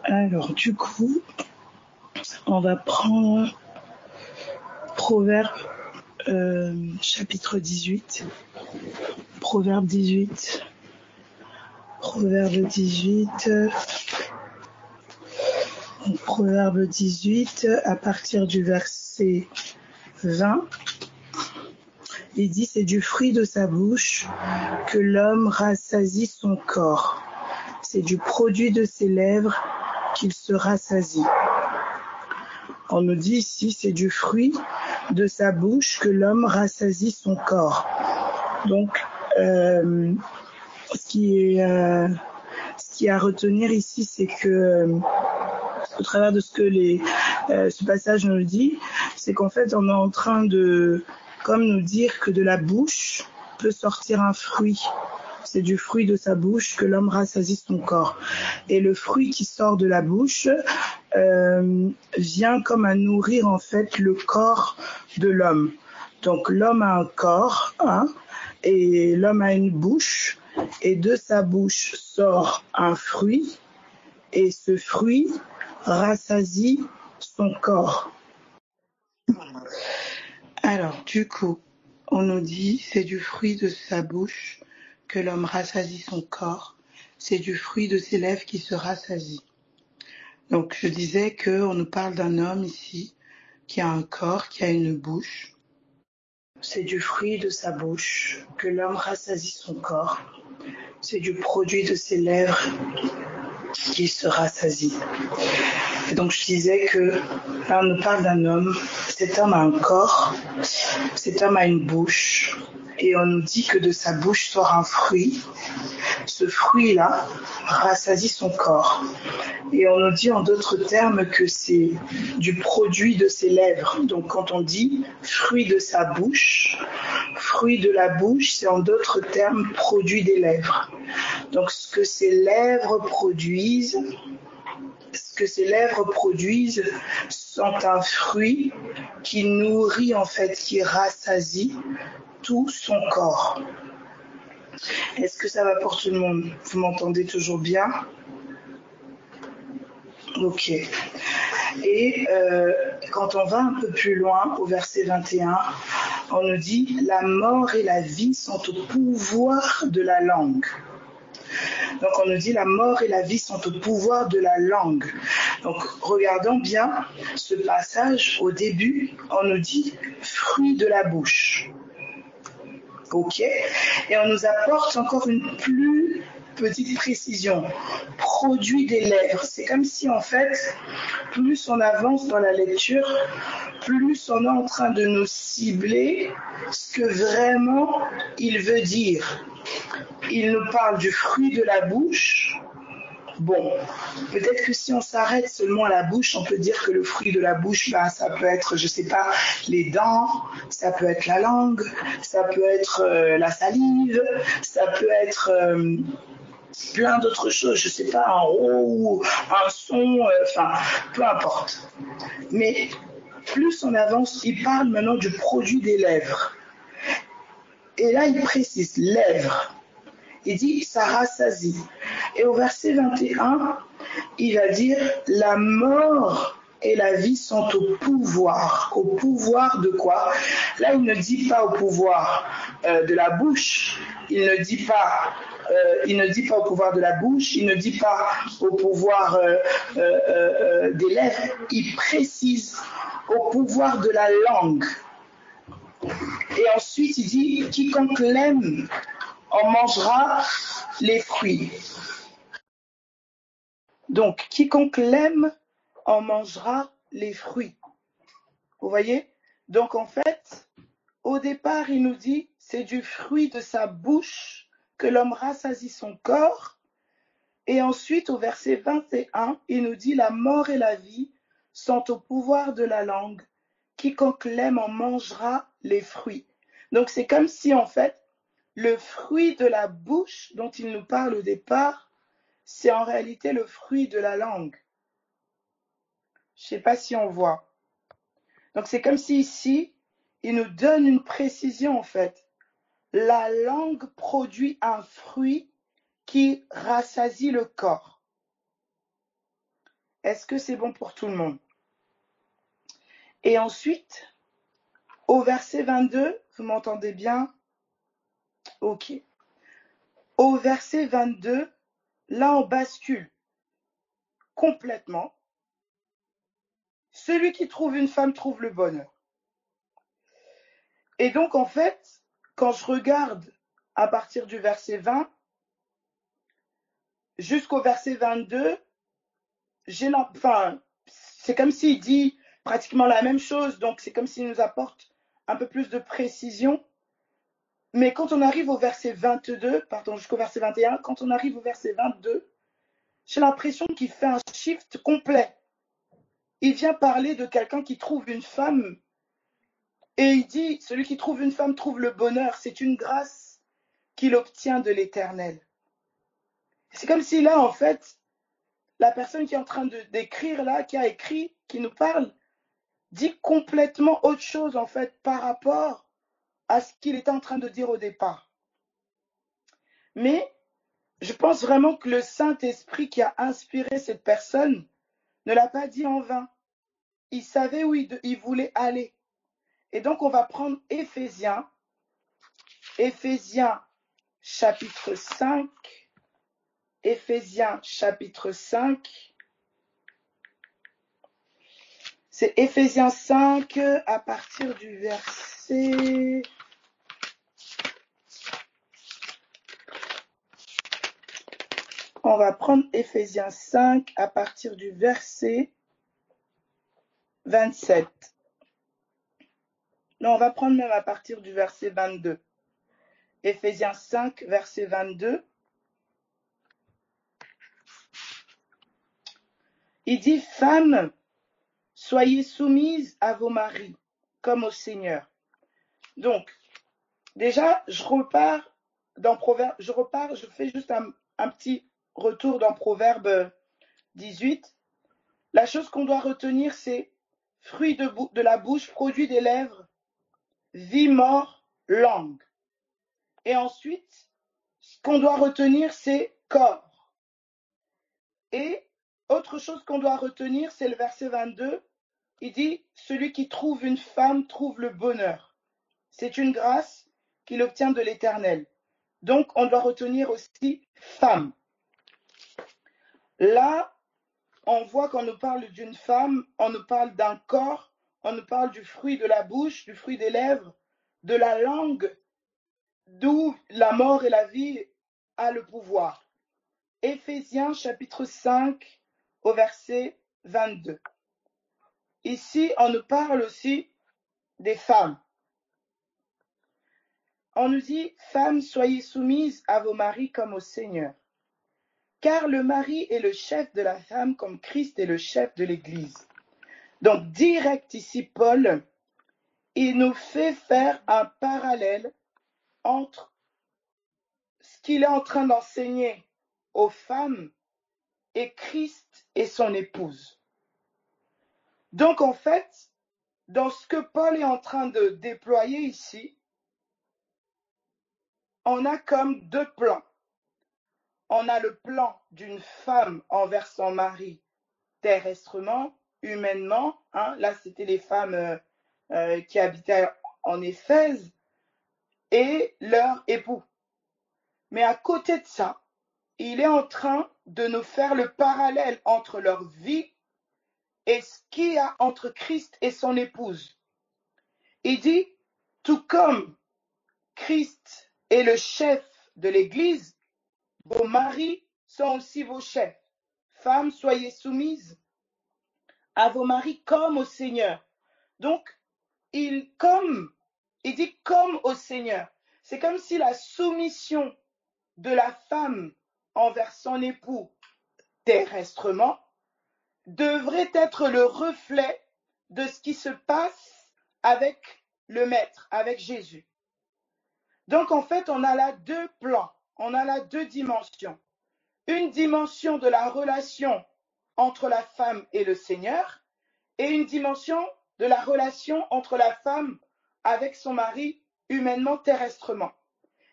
Alors, du coup, on va prendre Proverbe chapitre 18. Proverbe 18. Proverbe 18. Proverbe 18, à partir du verset 20. Il dit, c'est du fruit de sa bouche que l'homme rassasie son corps. C'est du produit de ses lèvres qu'il se rassasie. On nous dit ici, c'est du fruit de sa bouche que l'homme rassasie son corps. Donc, ce qui est à retenir ici, c'est que, au travers de ce que ce passage nous dit, c'est qu'en fait, on est en train de, comme nous dire que de la bouche peut sortir un fruit. C'est du fruit de sa bouche que l'homme rassasie son corps. Et le fruit qui sort de la bouche vient comme à nourrir en fait le corps de l'homme. Donc l'homme a un corps, et l'homme a une bouche, et de sa bouche sort un fruit, et ce fruit rassasie son corps. Alors, du coup, on nous dit, c'est du fruit de sa bouche que l'homme rassasie son corps, c'est du fruit de ses lèvres qui se rassasie. Donc, je disais qu'on nous parle d'un homme ici qui a un corps, qui a une bouche. C'est du fruit de sa bouche que l'homme rassasie son corps. C'est du produit de ses lèvres qui se rassasie. Et donc, je disais que là, on nous parle d'un homme. Cet homme a un corps, cet homme a une bouche, et on nous dit que de sa bouche sort un fruit. Ce fruit-là rassasie son corps. Et on nous dit en d'autres termes que c'est du produit de ses lèvres. Donc quand on dit fruit de sa bouche, fruit de la bouche, c'est en d'autres termes produit des lèvres. Donc ce que ces lèvres produisent sont un fruit qui nourrit en fait, qui rassasie tout son corps. Est-ce que ça va pour tout le monde? Vous m'entendez toujours bien? Ok. Et quand on va un peu plus loin, au verset 21, on nous dit « La mort et la vie sont au pouvoir de la langue ». Donc on nous dit « La mort et la vie sont au pouvoir de la langue ». Donc regardons bien ce passage. Au début, on nous dit « fruit de la bouche ». Ok. Et on nous apporte encore une plus petite précision. Produit des lèvres. C'est comme si en fait, plus on avance dans la lecture, plus on est en train de nous cibler ce que vraiment il veut dire. Il nous parle du fruit de la bouche. Bon, peut-être que si on s'arrête seulement à la bouche, on peut dire que le fruit de la bouche, ça peut être, je sais pas, les dents, ça peut être la langue, ça peut être la salive, ça peut être plein d'autres choses, je sais pas, un rot, un son, peu importe. Mais plus on avance, il parle maintenant du produit des lèvres. Et là, il précise lèvres. Il dit ça rassasie. Et au verset 21, il va dire la mort et la vie sont au pouvoir. Au pouvoir de quoi? Là, il ne dit pas au pouvoir de la bouche. Il ne dit pas au pouvoir de la bouche. Il ne dit pas au pouvoir des lèvres. Il précise au pouvoir de la langue. Et ensuite, il dit quiconque l'aime en mangera les fruits. Donc, quiconque l'aime en mangera les fruits. Vous voyez? Donc, en fait, au départ, il nous dit, c'est du fruit de sa bouche que l'homme rassasie son corps. Et ensuite, au verset 21, il nous dit, la mort et la vie sont au pouvoir de la langue. Quiconque l'aime en mangera les fruits. Donc, c'est comme si, en fait, le fruit de la bouche dont il nous parle au départ, c'est en réalité le fruit de la langue. Je ne sais pas si on voit. Donc c'est comme si ici, il nous donne une précision en fait. La langue produit un fruit qui rassasie le corps. Est-ce que c'est bon pour tout le monde? Et ensuite, au verset 22, vous m'entendez bien? Ok. Au verset 22, là on bascule complètement. Celui qui trouve une femme trouve le bonheur. Et donc en fait, quand je regarde à partir du verset 20 jusqu'au verset 22, c'est comme s'il dit pratiquement la même chose, donc c'est comme s'il nous apporte un peu plus de précision. Mais quand on arrive au verset 22, pardon, jusqu'au verset 21, quand on arrive au verset 22, j'ai l'impression qu'il fait un shift complet. Il vient parler de quelqu'un qui trouve une femme et il dit, celui qui trouve une femme trouve le bonheur, c'est une grâce qu'il obtient de l'Éternel. C'est comme si là, en fait, la personne qui est en train d'écrire là, qui a écrit, qui nous parle, dit complètement autre chose, en fait, par rapport à ce qu'il était en train de dire au départ. Mais je pense vraiment que le Saint-Esprit qui a inspiré cette personne ne l'a pas dit en vain. Il savait où il voulait aller. Et donc, on va prendre Éphésiens chapitre 5. Éphésiens chapitre 5. C'est Éphésiens 5 à partir du verset... On va prendre Éphésiens 5 à partir du verset 27. Non, on va prendre même à partir du verset 22. Éphésiens 5, verset 22. Il dit, femmes, soyez soumises à vos maris, comme au Seigneur. Donc, déjà, je fais juste un petit retour dans Proverbe 18. La chose qu'on doit retenir, c'est fruit de la bouche, produit des lèvres, vie, mort, langue. Et ensuite, ce qu'on doit retenir, c'est corps. Et autre chose qu'on doit retenir, c'est le verset 22. Il dit, celui qui trouve une femme trouve le bonheur. C'est une grâce qu'il obtient de l'Éternel. Donc, on doit retenir aussi femme. Là, on voit qu'on nous parle d'une femme, on nous parle d'un corps, on nous parle du fruit de la bouche, du fruit des lèvres, de la langue, d'où la mort et la vie a le pouvoir. Éphésiens chapitre 5 au verset 22. Ici, on nous parle aussi des femmes. On nous dit, femmes, soyez soumises à vos maris comme au Seigneur. Car le mari est le chef de la femme comme Christ est le chef de l'Église. Donc, direct ici, Paul, il nous fait faire un parallèle entre ce qu'il est en train d'enseigner aux femmes et Christ et son épouse. Donc, en fait, dans ce que Paul est en train de déployer ici, on a comme deux plans. On a le plan d'une femme envers son mari terrestrement, humainement. Là, c'était les femmes qui habitaient en Éphèse et leur époux. Mais à côté de ça, il est en train de nous faire le parallèle entre leur vie et ce qu'il y a entre Christ et son épouse. Il dit, tout comme Christ est le chef de l'Église, vos maris sont aussi vos chefs. Femmes, soyez soumises à vos maris comme au Seigneur. Donc, il dit comme au Seigneur. C'est comme si la soumission de la femme envers son époux terrestrement devrait être le reflet de ce qui se passe avec le Maître, avec Jésus. Donc en fait, on a là deux plans, on a là deux dimensions. Une dimension de la relation entre la femme et le Seigneur et une dimension de la relation entre la femme avec son mari humainement, terrestrement.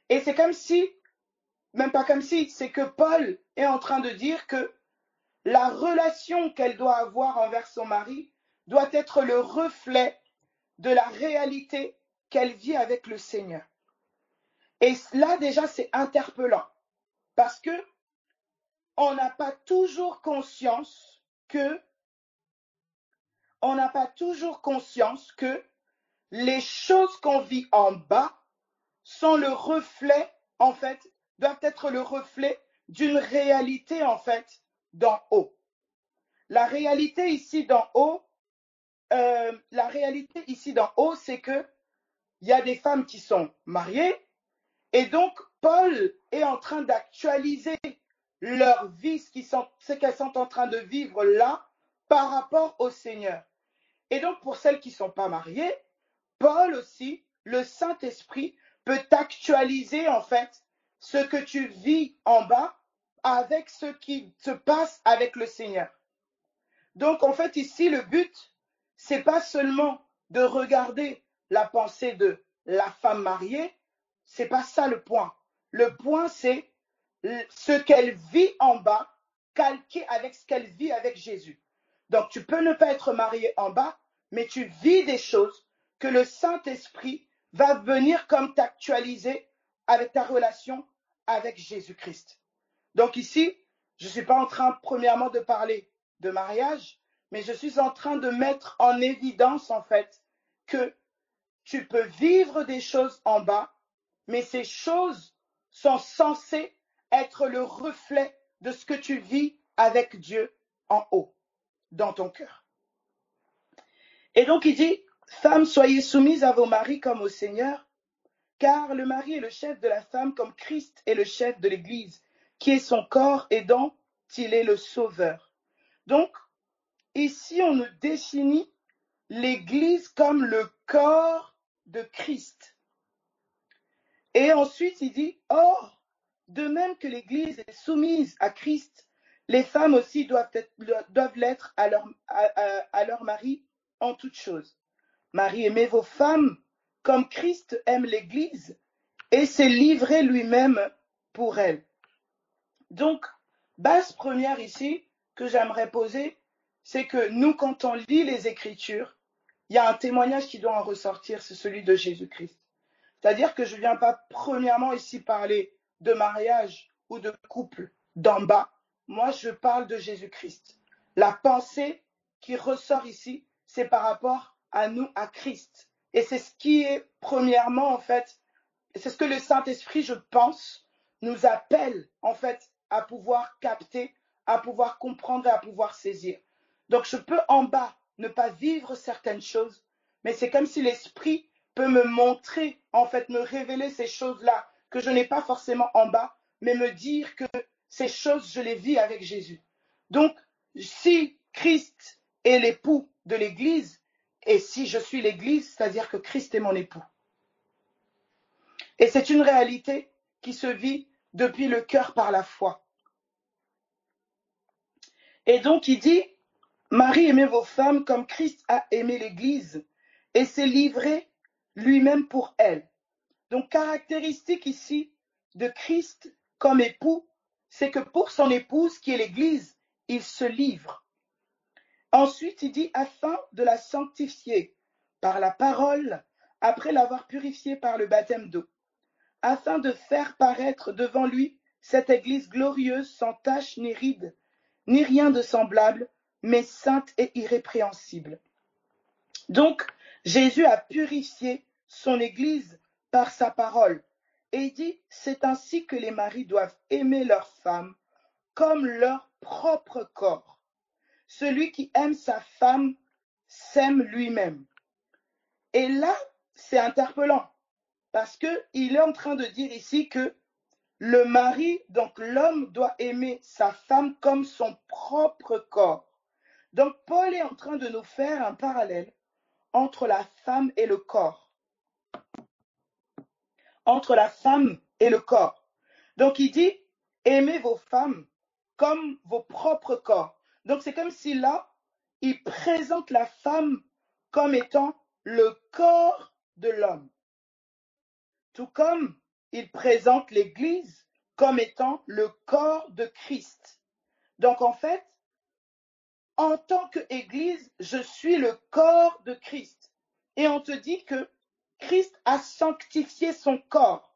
Et c'est comme si, même pas comme si, c'est que Paul est en train de dire que la relation qu'elle doit avoir envers son mari doit être le reflet de la réalité qu'elle vit avec le Seigneur. Et là, déjà, c'est interpellant parce que on n'a pas toujours conscience que les choses qu'on vit en bas sont le reflet, en fait, doivent être le reflet d'une réalité, en fait, d'en haut. La réalité ici d'en haut, c'est que il y a des femmes qui sont mariées, et donc Paul est en train d'actualiser leur vie, ce qu'elles sont en train de vivre là, par rapport au Seigneur. Et donc pour celles qui ne sont pas mariées, Paul aussi, le Saint-Esprit, peut actualiser en fait ce que tu vis en bas avec ce qui se passe avec le Seigneur. Donc en fait ici, le but, c'est pas seulement de regarder la pensée de la femme mariée, c'est pas ça le point. Le point, c'est ce qu'elle vit en bas, calqué avec ce qu'elle vit avec Jésus. Donc tu peux ne pas être marié en bas, mais tu vis des choses que le Saint-Esprit va venir comme t'actualiser avec ta relation avec Jésus-Christ. Donc ici, je ne suis pas en train, premièrement, de parler de mariage, mais je suis en train de mettre en évidence, en fait, que tu peux vivre des choses en bas, mais ces choses sont censées être le reflet de ce que tu vis avec Dieu en haut, dans ton cœur. Et donc il dit, femmes, soyez soumises à vos maris comme au Seigneur, car le mari est le chef de la femme comme Christ est le chef de l'Église, qui est son corps et dont il est le sauveur. Donc, ici, on nous définit l'Église comme le corps de Christ. Et ensuite, il dit, or, de même que l'Église est soumise à Christ, les femmes aussi doivent l'être à leur mari en toutes choses. Marie, aimez vos femmes comme Christ aime l'Église et s'est livré lui-même pour elle. Donc, base première ici que j'aimerais poser, c'est que nous, quand on lit les Écritures, il y a un témoignage qui doit en ressortir, c'est celui de Jésus-Christ. C'est-à-dire que je ne viens pas premièrement ici parler de mariage ou de couple d'en bas. Moi, je parle de Jésus-Christ. La pensée qui ressort ici, c'est par rapport à nous, à Christ. Et c'est ce qui est premièrement, en fait, c'est ce que le Saint-Esprit, je pense, nous appelle, en fait, à pouvoir capter, à pouvoir comprendre et à pouvoir saisir. Donc, je peux en bas ne pas vivre certaines choses, mais c'est comme si l'Esprit peut me montrer, en fait, me révéler ces choses-là que je n'ai pas forcément en bas, mais me dire que ces choses, je les vis avec Jésus. Donc, si Christ est l'époux de l'Église, et si je suis l'Église, c'est-à-dire que Christ est mon époux. Et c'est une réalité qui se vit depuis le cœur par la foi. Et donc il dit, Marie, aimez vos femmes comme Christ a aimé l'Église et s'est livré lui-même pour elle. Donc caractéristique ici de Christ comme époux, c'est que pour son épouse qui est l'Église, il se livre. Ensuite, il dit, afin de la sanctifier par la parole, après l'avoir purifiée par le baptême d'eau, afin de faire paraître devant lui cette Église glorieuse, sans tache ni ride, ni rien de semblable, mais sainte et irrépréhensible. Donc, Jésus a purifié son Église par sa parole. Et il dit, c'est ainsi que les maris doivent aimer leurs femmes comme leur propre corps. Celui qui aime sa femme s'aime lui-même. Et là, c'est interpellant, parce qu'il est en train de dire ici que le mari, donc l'homme, doit aimer sa femme comme son propre corps. Donc Paul est en train de nous faire un parallèle entre la femme et le corps. Entre la femme et le corps. Donc il dit, aimez vos femmes comme vos propres corps. Donc c'est comme si là, il présente la femme comme étant le corps de l'homme. Tout comme il présente l'Église comme étant le corps de Christ. Donc en fait, en tant qu'Église, je suis le corps de Christ. Et on te dit que Christ a sanctifié son corps.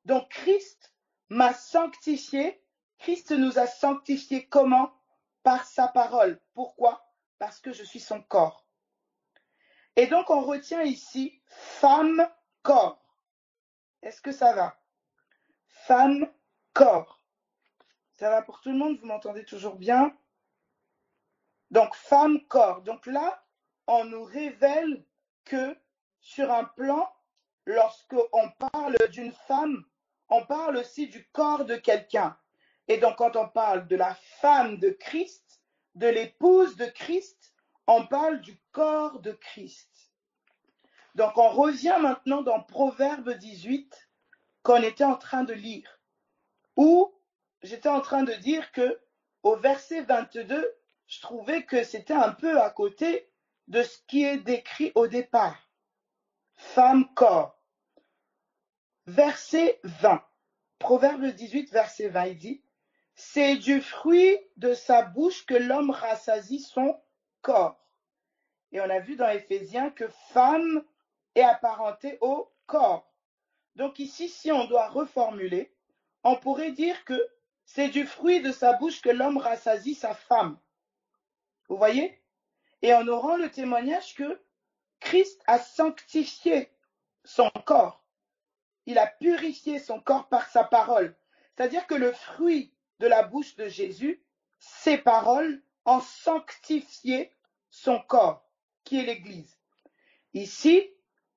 Donc Christ m'a sanctifié. Christ nous a sanctifiés comment? Par sa parole. Pourquoi? Parce que je suis son corps. Et donc on retient ici femme, corps. Est-ce que ça va? Femme, corps. Ça va pour tout le monde? Vous m'entendez toujours bien? Donc femme, corps. Donc là, on nous révèle que sur un plan, lorsqu'on parle d'une femme, on parle aussi du corps de quelqu'un. Et donc quand on parle de la femme de Christ, de l'épouse de Christ, on parle du corps de Christ. Donc on revient maintenant dans Proverbe 18 qu'on était en train de lire, où j'étais en train de dire que au verset 22, je trouvais que c'était un peu à côté de ce qui est décrit au départ. Femme, corps. Verset 20. Proverbe 18, verset 20, il dit, c'est du fruit de sa bouche que l'homme rassasie son corps. Et on a vu dans Éphésiens que femme est apparentée au corps. Donc ici, si on doit reformuler, on pourrait dire que c'est du fruit de sa bouche que l'homme rassasie sa femme. Vous voyez? Et on aura le témoignage que Christ a sanctifié son corps. Il a purifié son corps par sa parole. C'est-à-dire que le fruit de la bouche de Jésus, ses paroles, ont sanctifié son corps, qui est l'Église. Ici,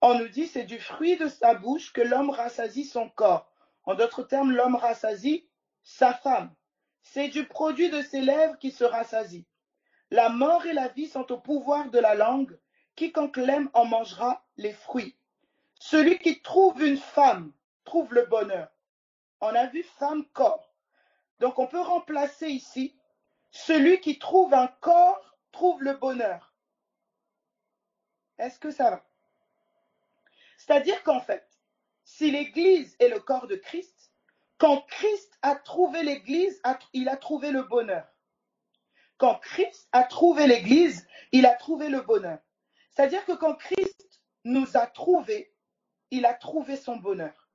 on nous dit c'est du fruit de sa bouche que l'homme rassasie son corps. En d'autres termes, l'homme rassasie sa femme. C'est du produit de ses lèvres qui se rassasie. La mort et la vie sont au pouvoir de la langue. Quiconque l'aime en mangera les fruits. Celui qui trouve une femme trouve le bonheur. On a vu femme, corps. Donc on peut remplacer ici, celui qui trouve un corps trouve le bonheur. Est-ce que ça va? C'est-à-dire qu'en fait, si l'Église est le corps de Christ, quand Christ a trouvé l'Église, il a trouvé le bonheur. Quand Christ a trouvé l'Église, il a trouvé le bonheur. C'est-à-dire que quand Christ nous a trouvés, il a trouvé son bonheur.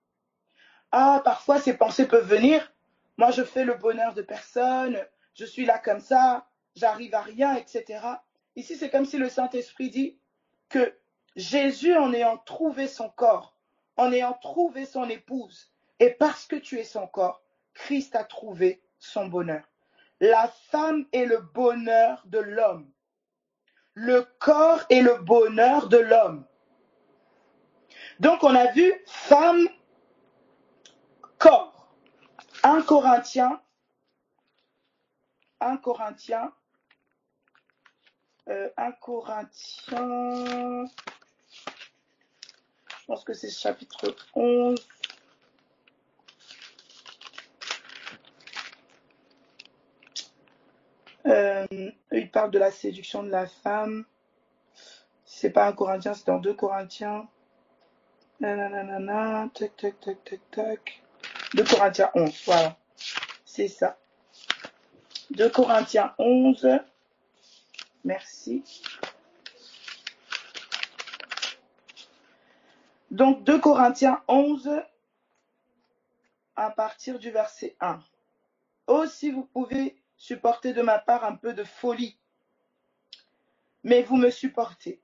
Ah, parfois ces pensées peuvent venir. Moi, je fais le bonheur de personne, je suis là comme ça, j'arrive à rien, etc. Ici, c'est comme si le Saint-Esprit dit que Jésus, en ayant trouvé son corps, en ayant trouvé son épouse, et parce que tu es son corps, Christ a trouvé son bonheur. La femme est le bonheur de l'homme. Le corps est le bonheur de l'homme. Donc on a vu femme, corps. 1 Corinthiens, je pense que c'est chapitre 11. Il parle de la séduction de la femme. C'est pas 1 Corinthiens, c'est dans 2 Corinthiens. Nanana, tac, tac, tac, tac, tac. 2 Corinthiens 11, voilà. C'est ça. 2 Corinthiens 11. Merci. Donc 2 Corinthiens 11, à partir du verset 1. Oh, si vous pouvez supporter de ma part un peu de folie, mais vous me supportez,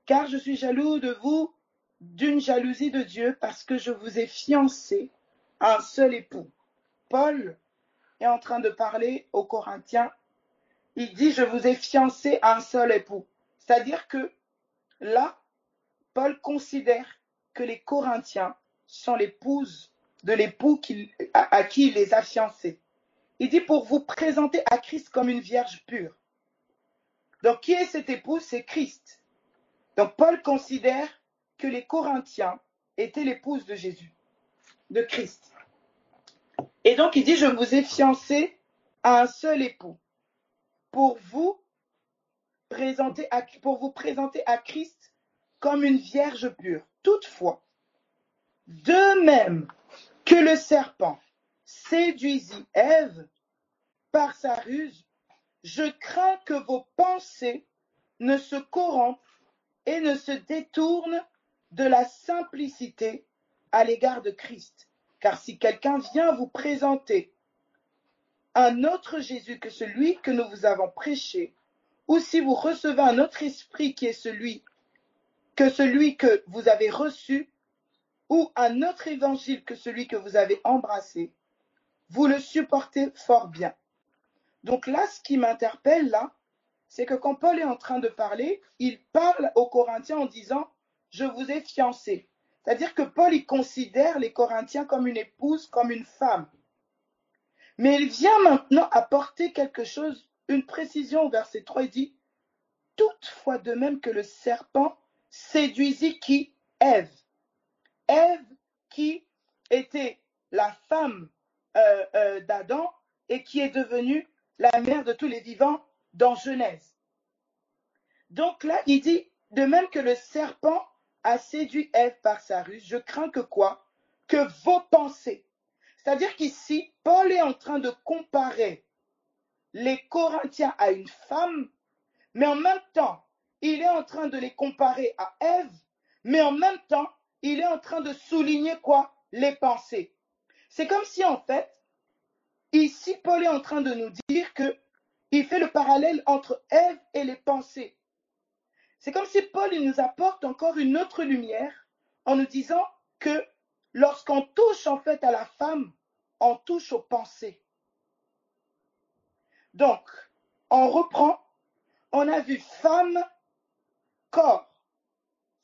car je suis jaloux de vous d'une jalousie de Dieu, parce que je vous ai fiancé à un seul époux. Paul est en train de parler aux Corinthiens. Il dit, je vous ai fiancé à un seul époux. C'est-à-dire que là, Paul considère que les Corinthiens sont l'épouse de l'époux à qui il les a fiancés. Il dit pour vous présenter à Christ comme une vierge pure. Donc qui est cette épouse? C'est Christ. Donc Paul considère que les Corinthiens étaient l'épouse de Jésus, de Christ. Et donc il dit, je vous ai fiancé à un seul époux pour vous présenter à Christ comme une vierge pure. Toutefois, de même que le serpent séduisit Ève par sa ruse, je crains que vos pensées ne se corrompent et ne se détournent de la simplicité à l'égard de Christ. Car si quelqu'un vient vous présenter un autre Jésus que celui que nous vous avons prêché, ou si vous recevez un autre esprit qui est celui que vous avez reçu, ou un autre évangile que celui que vous avez embrassé, vous le supportez fort bien. Donc là, ce qui m'interpelle là, c'est que quand Paul est en train de parler, il parle aux Corinthiens en disant « Je vous ai fiancés ». C'est-à-dire que Paul, il considère les Corinthiens comme une épouse, comme une femme. Mais il vient maintenant apporter quelque chose, une précision au verset 3, il dit « Toutefois de même que le serpent séduisit qui? Ève. Ève qui était la femme d'Adam et qui est devenue la mère de tous les vivants dans Genèse. Donc là, il dit, de même que le serpent a séduit Ève par sa ruse, je crains que quoi? Que vos pensées. C'est-à-dire qu'ici, Paul est en train de comparer les Corinthiens à une femme, mais en même temps, il est en train de les comparer à Ève, mais en même temps, il est en train de souligner quoi? Les pensées. C'est comme si en fait, ici, Paul est en train de nous dire qu'il fait le parallèle entre Ève et les pensées. C'est comme si Paul il nous apporte encore une autre lumière en nous disant que lorsqu'on touche en fait à la femme, on touche aux pensées. Donc, on reprend, on a vu femme, corps.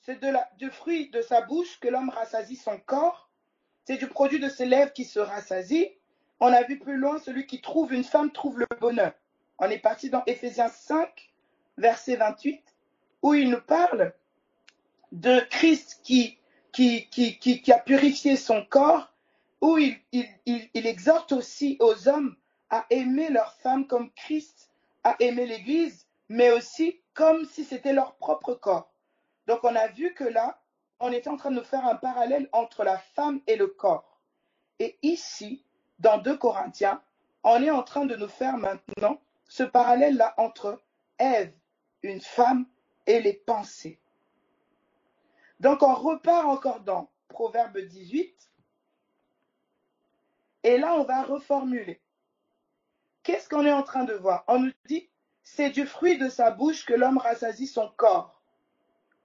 C'est du fruit de sa bouche que l'homme rassasie son corps. C'est du produit de ses lèvres qui se rassasie. On a vu plus loin, celui qui trouve une femme trouve le bonheur. On est parti dans Éphésiens 5, verset 28, où il nous parle de Christ qui a purifié son corps, où il exhorte aussi aux hommes à aimer leur femme comme Christ a aimé l'Église, mais aussi comme si c'était leur propre corps. Donc on a vu que là, on était en train de faire un parallèle entre la femme et le corps. Et ici, dans 2 Corinthiens, on est en train de nous faire maintenant ce parallèle-là entre Ève, une femme, et les pensées. Donc on repart encore dans Proverbe 18. Et là, on va reformuler. Qu'est-ce qu'on est en train de voir? On nous dit, c'est du fruit de sa bouche que l'homme rassasie son corps.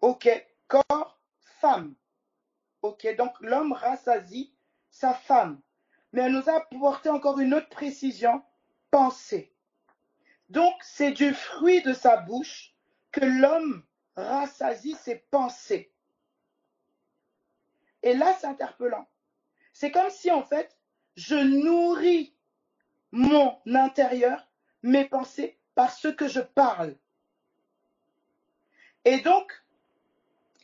Ok, corps, femme. Ok, donc l'homme rassasie sa femme. Mais elle nous a apporté encore une autre précision, pensée. Donc, c'est du fruit de sa bouche que l'homme rassasie ses pensées. Et là, c'est interpellant. C'est comme si, en fait, je nourris mon intérieur, mes pensées, par ce que je parle. Et donc,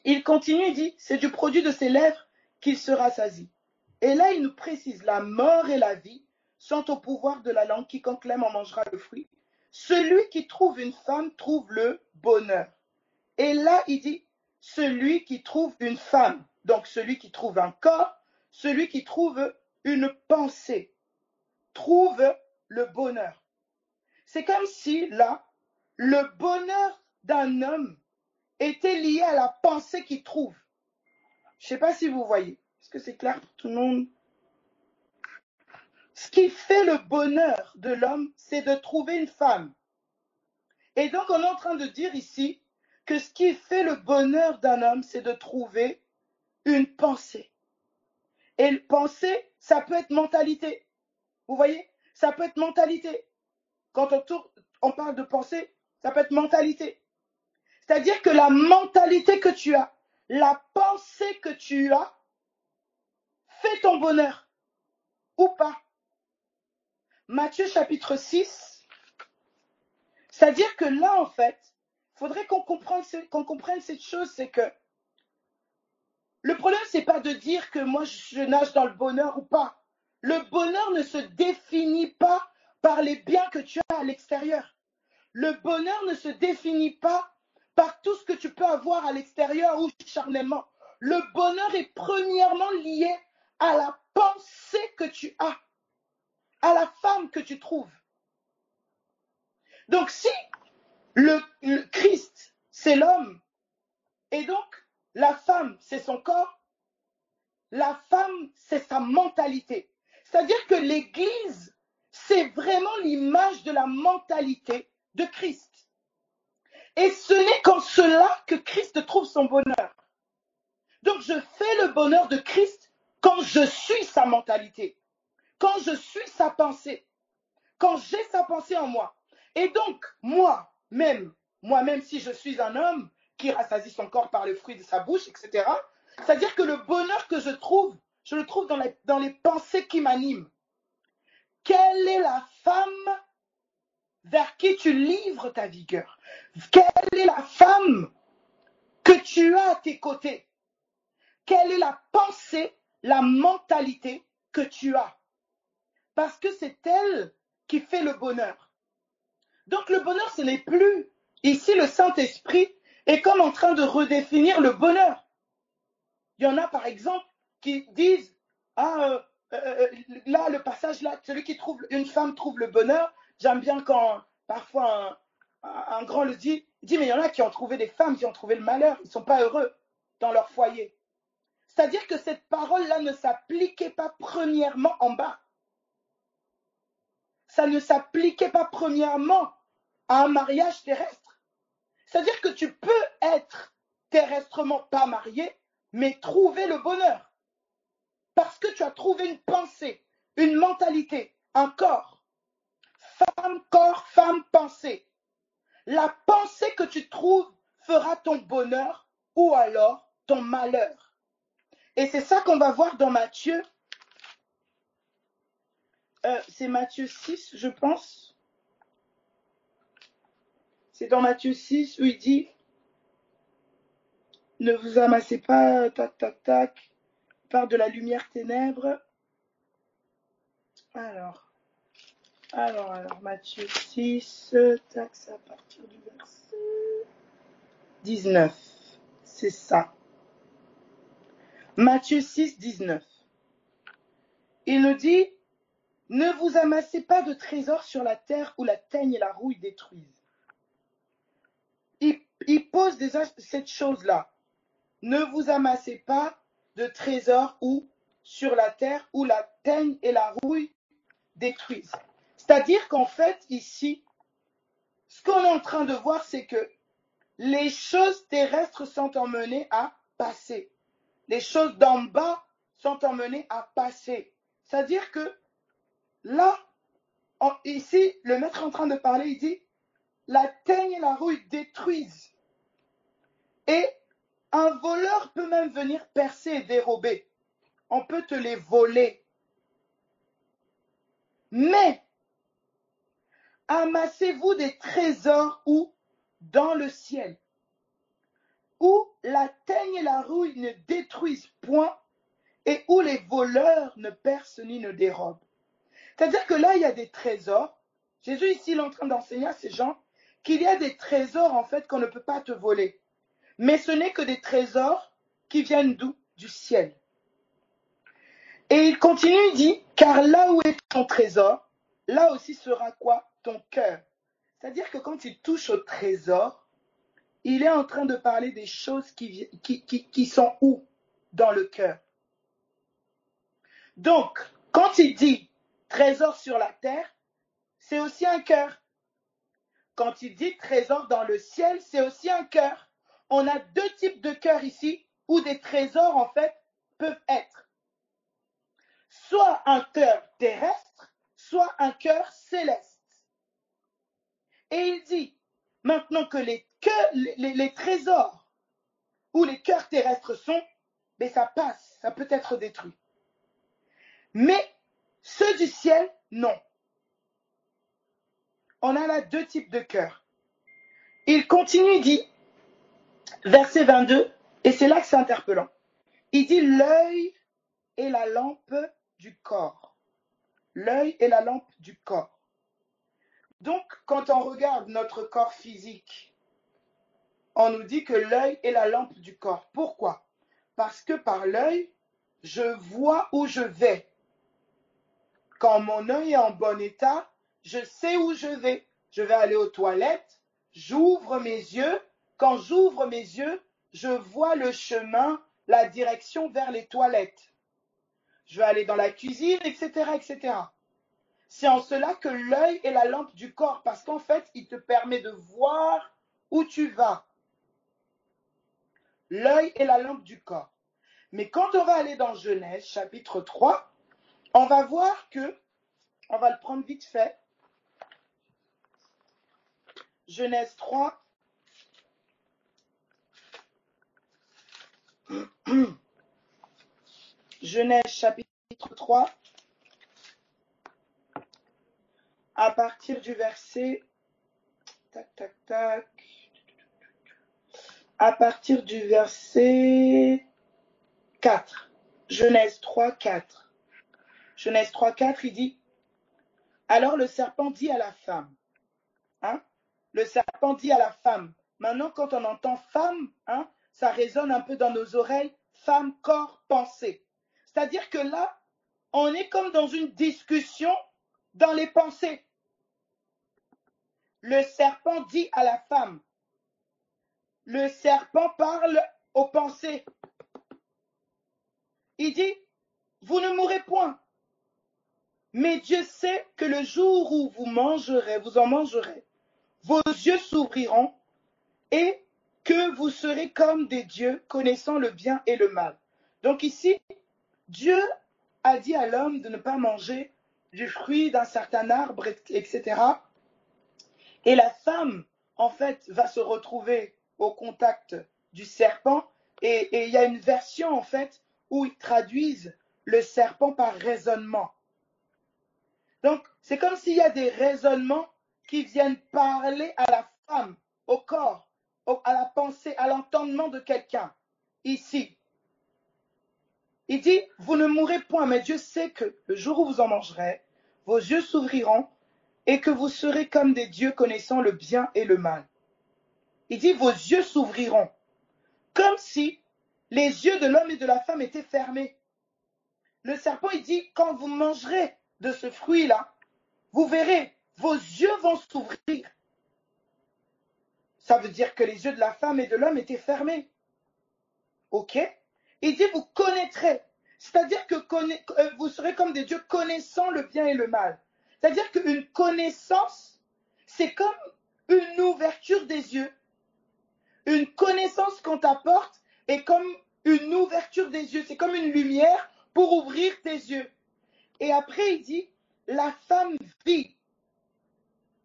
il continue, il dit, c'est du produit de ses lèvres qu'il se rassasie. Et là, il nous précise, la mort et la vie sont au pouvoir de la langue, quiconque l'aime en mangera le fruit. Celui qui trouve une femme trouve le bonheur. Et là, il dit, celui qui trouve une femme, donc celui qui trouve un corps, celui qui trouve une pensée, trouve le bonheur. C'est comme si, là, le bonheur d'un homme était lié à la pensée qu'il trouve. Je ne sais pas si vous voyez. Est-ce que c'est clair pour tout le monde? Ce qui fait le bonheur de l'homme, c'est de trouver une femme. Et donc, on est en train de dire ici que ce qui fait le bonheur d'un homme, c'est de trouver une pensée. Et pensée, ça peut être mentalité. Vous voyez? Ça peut être mentalité. Quand on parle de pensée, ça peut être mentalité. C'est-à-dire que la mentalité que tu as, la pensée que tu as, fait ton bonheur. Ou pas. Matthieu chapitre 6, c'est-à-dire que là, en fait, il faudrait qu'on comprenne cette chose, c'est que le problème, c'est pas de dire que moi, je nage dans le bonheur ou pas. Le bonheur ne se définit pas par les biens que tu as à l'extérieur. Le bonheur ne se définit pas par tout ce que tu peux avoir à l'extérieur ou charnellement. Le bonheur est premièrement lié à la pensée que tu as, à la femme que tu trouves. Donc si le Christ, c'est l'homme, et donc la femme, c'est son corps, la femme, c'est sa mentalité. C'est-à-dire que l'Église, c'est vraiment l'image de la mentalité de Christ. Et ce n'est qu'en cela que Christ trouve son bonheur. Donc je fais le bonheur de Christ quand je suis sa mentalité, quand je suis sa pensée, quand j'ai sa pensée en moi. Et donc, moi-même, si je suis un homme qui rassasie son corps par le fruit de sa bouche, etc., c'est-à-dire que le bonheur que je le trouve dans les pensées qui m'animent. Quelle est la femme vers qui tu livres ta vigueur? Quelle est la femme que tu as à tes côtés? Quelle est la pensée, la mentalité que tu as? Parce que c'est elle qui fait le bonheur. Donc le bonheur, ce n'est plus. Ici, le Saint-Esprit est comme en train de redéfinir le bonheur. Il y en a, par exemple, qui disent, là, le passage là, celui qui trouve, une femme trouve le bonheur. J'aime bien quand, parfois, un grand le dit, il dit, mais il y en a qui ont trouvé des femmes, qui ont trouvé le malheur. Ils ne sont pas heureux dans leur foyer. C'est-à-dire que cette parole-là ne s'appliquait pas premièrement en bas. Ça ne s'appliquait pas premièrement à un mariage terrestre. C'est-à-dire que tu peux être terrestrement pas marié, mais trouver le bonheur. Parce que tu as trouvé une pensée, une mentalité, un corps. Femme, corps, femme, pensée. La pensée que tu trouves fera ton bonheur ou alors ton malheur. Et c'est ça qu'on va voir dans Matthieu. C'est Matthieu 6, je pense. C'est dans Matthieu 6 où il dit, ne vous amassez pas, tac, tac, tac, par de la lumière ténèbres. Alors, Matthieu 6, tac, c'est à partir du verset 19. C'est ça. Matthieu 6, 19. Il nous dit, ne vous amassez pas de trésors sur la terre où la teigne et la rouille détruisent. Il pose déjà cette chose-là. Ne vous amassez pas de trésors sur la terre où la teigne et la rouille détruisent. C'est-à-dire qu'en fait, ici, ce qu'on est en train de voir, c'est que les choses terrestres sont emmenées à passer. Les choses d'en bas sont emmenées à passer. C'est-à-dire que là, ici, le maître est en train de parler, il dit, la teigne et la rouille détruisent. Et un voleur peut même venir percer et dérober. On peut te les voler. Mais, amassez-vous des trésors où? Dans le ciel. Où la teigne et la rouille ne détruisent point et où les voleurs ne percent ni ne dérobent. C'est-à-dire que là, il y a des trésors. Jésus ici, il est en train d'enseigner à ces gens qu'il y a des trésors en fait qu'on ne peut pas te voler. Mais ce n'est que des trésors qui viennent d'où? Du ciel. Et il continue, il dit, car là où est ton trésor, là aussi sera quoi? Ton cœur. C'est-à-dire que quand il touche au trésor, il est en train de parler des choses qui sont où? Dans le cœur. Donc, quand il dit trésor sur la terre, c'est aussi un cœur. Quand il dit trésor dans le ciel, c'est aussi un cœur. On a deux types de cœurs ici, où des trésors, en fait, peuvent être. Soit un cœur terrestre, soit un cœur céleste. Et il dit, maintenant que les trésors où les cœurs terrestres sont, mais ça passe, ça peut être détruit. Mais ceux du ciel, non. On a là deux types de cœurs. Il continue, il dit, verset 22, et c'est là que c'est interpellant. Il dit, l'œil est la lampe du corps. L'œil est la lampe du corps. Donc, quand on regarde notre corps physique, on nous dit que l'œil est la lampe du corps. Pourquoi? Parce que par l'œil, je vois où je vais. Quand mon œil est en bon état, je sais où je vais. je vais aller aux toilettes, j'ouvre mes yeux. Quand j'ouvre mes yeux, je vois le chemin, la direction vers les toilettes. Je vais aller dans la cuisine, etc., etc. C'est en cela que l'œil est la lampe du corps, parce qu'en fait, il te permet de voir où tu vas. L'œil est la lampe du corps. Mais quand on va aller dans Genèse, chapitre 3, on va voir que, on va le prendre vite fait, Genèse 3, Genèse chapitre 3, à partir du verset, à partir du verset 4, Genèse 3, 4. Genèse 3, 4, il dit, alors le serpent dit à la femme, le serpent dit à la femme, maintenant quand on entend femme, ça résonne un peu dans nos oreilles, femme, corps, pensée. C'est-à-dire que là, on est comme dans une discussion dans les pensées. Le serpent dit à la femme, le serpent parle aux pensées. Il dit, vous ne mourrez point. Mais Dieu sait que le jour où vous en mangerez, vos yeux s'ouvriront et que vous serez comme des dieux, connaissant le bien et le mal. Donc ici, Dieu a dit à l'homme de ne pas manger du fruit d'un certain arbre, etc. Et la femme, en fait, va se retrouver au contact du serpent. Et il y a une version, en fait, où ils traduisent le serpent par raisonnement. Donc, c'est comme s'il y a des raisonnements qui viennent parler à la femme, au corps, à la pensée, à l'entendement de quelqu'un. Ici, il dit, vous ne mourrez point, mais Dieu sait que le jour où vous en mangerez, vos yeux s'ouvriront et que vous serez comme des dieux connaissant le bien et le mal. Il dit, vos yeux s'ouvriront, comme si les yeux de l'homme et de la femme étaient fermés. Le serpent, il dit, quand vous mangerez de ce fruit-là, vous verrez, vos yeux vont s'ouvrir. Ça veut dire que les yeux de la femme et de l'homme étaient fermés. Ok? Il dit, vous connaîtrez. C'est-à-dire que vous serez comme des dieux connaissant le bien et le mal. C'est-à-dire qu'une connaissance, c'est comme une ouverture des yeux. Une connaissance qu'on t'apporte est comme une ouverture des yeux. C'est comme une lumière pour ouvrir tes yeux. Et après, il dit, la femme vit.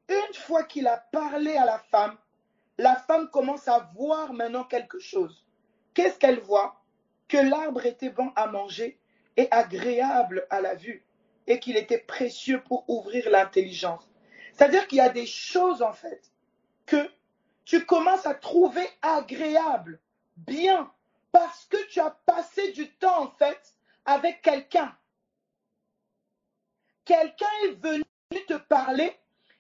Une fois qu'il a parlé à la femme commence à voir maintenant quelque chose. Qu'est-ce qu'elle voit? Que l'arbre était bon à manger et agréable à la vue, et qu'il était précieux pour ouvrir l'intelligence. C'est-à-dire qu'il y a des choses, en fait, que tu commences à trouver agréables, bien, parce que tu as passé du temps, en fait, avec quelqu'un. Quelqu'un est venu te parler,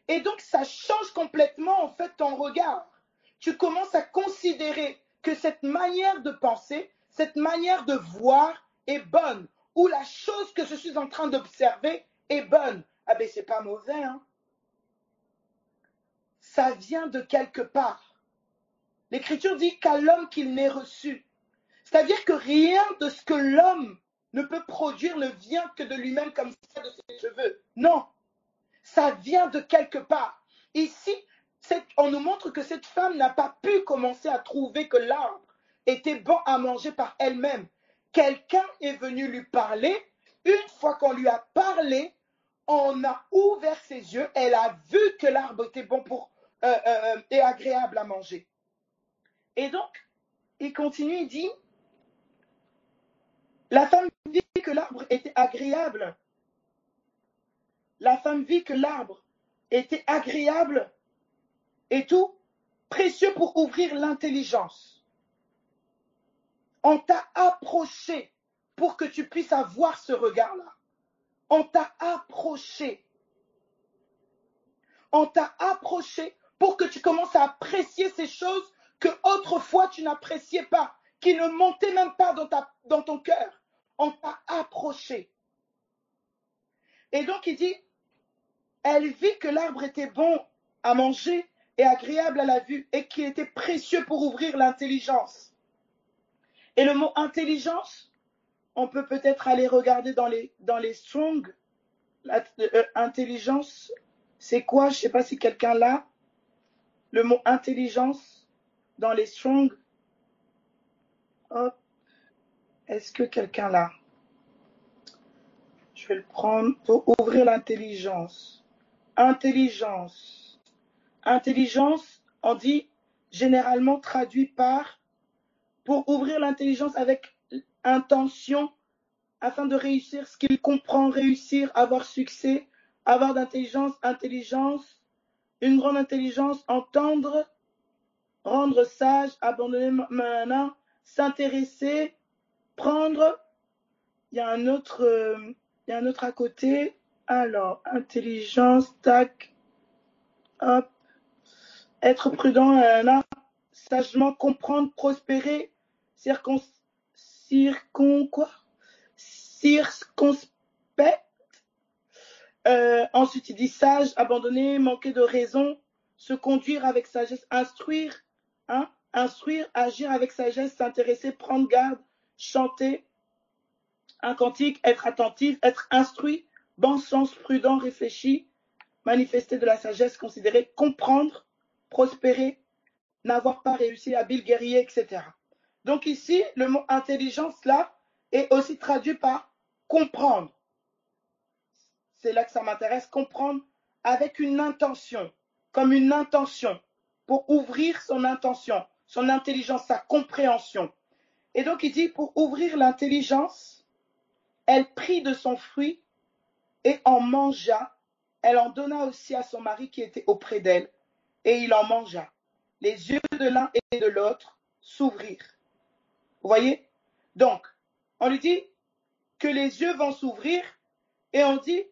et donc ça change complètement, en fait, ton regard. Tu commences à considérer que cette manière de penser, cette manière de voir est bonne, ou la chose que je suis en train d'observer est bonne. Ah ben c'est pas mauvais, hein. Ça vient de quelque part. L'Écriture dit qu'à l'homme qu'il n'ait reçu. C'est-à-dire que rien de ce que l'homme ne peut produire ne vient que de lui-même comme ça de ses cheveux. Non, ça vient de quelque part. Ici, on nous montre que cette femme n'a pas pu commencer à trouver que l'arbre était bon à manger par elle-même. Quelqu'un est venu lui parler. Une fois qu'on lui a parlé, on a ouvert ses yeux. Elle a vu que l'arbre était bon et agréable à manger. Et donc, il continue, il dit, la femme vit que l'arbre était agréable. La femme vit que l'arbre était agréable et tout, précieux pour ouvrir l'intelligence. On t'a approché pour que tu puisses avoir ce regard-là. On t'a approché. On t'a approché pour que tu commences à apprécier ces choses que autrefois tu n'appréciais pas, qui ne montaient même pas dans ton cœur. On t'a approché. Et donc il dit, elle vit que l'arbre était bon à manger et agréable à la vue et qui était précieux pour ouvrir l'intelligence. Et le mot intelligence, on peut peut-être aller regarder dans les Strong. Intelligence, c'est quoi? Je ne sais pas si quelqu'un l'a. Le mot intelligence dans les Strong. Hop. Est-ce que quelqu'un l'a? Je vais le prendre pour ouvrir l'intelligence. Intelligence. Intelligence, on dit généralement traduit par pour ouvrir l'intelligence avec intention afin de réussir ce qu'il comprend, réussir, avoir succès, avoir d'intelligence, intelligence, une grande intelligence, entendre, rendre sage, abandonner maintenant, s'intéresser, prendre. Il y a un autre à côté. Alors, intelligence, tac, hop, être prudent, sagement, comprendre, prospérer, circonspect. Ensuite, il dit sage, abandonner, manquer de raison, se conduire avec sagesse, instruire, instruire, agir avec sagesse, s'intéresser, prendre garde, chanter, un cantique, être attentif, être instruit, bon sens, prudent, réfléchi, manifester de la sagesse, considérer, comprendre, prospérer, n'avoir pas réussi, habile, guerrier, etc. Donc ici, le mot intelligence là est aussi traduit par comprendre. C'est là que ça m'intéresse, comprendre avec une intention, comme une intention, pour ouvrir son intention, son intelligence, sa compréhension. Et donc il dit, pour ouvrir l'intelligence, elle prit de son fruit et en mangea. Elle en donna aussi à son mari qui était auprès d'elle, et il en mangea. Les yeux de l'un et de l'autre s'ouvrirent. Vous voyez? Donc, on lui dit que les yeux vont s'ouvrir, et on dit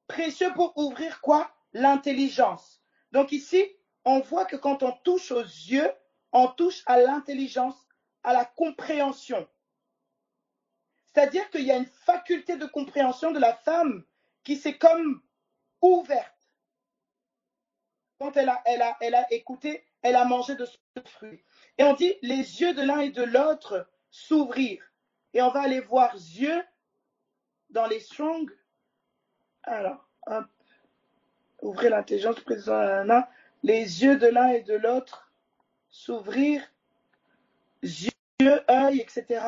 précieux pour ouvrir quoi? L'intelligence. Donc ici, on voit que quand on touche aux yeux, on touche à l'intelligence, à la compréhension. C'est-à-dire qu'il y a une faculté de compréhension de la femme qui s'est comme ouverte. Quand elle a écouté, elle a mangé de ce fruit. Et on dit les yeux de l'un et de l'autre s'ouvrir. Et on va aller voir yeux dans les Strong. Alors, hop. Ouvrir l'intelligence, présent, les yeux de l'un et de l'autre s'ouvrir, yeux, œil, etc.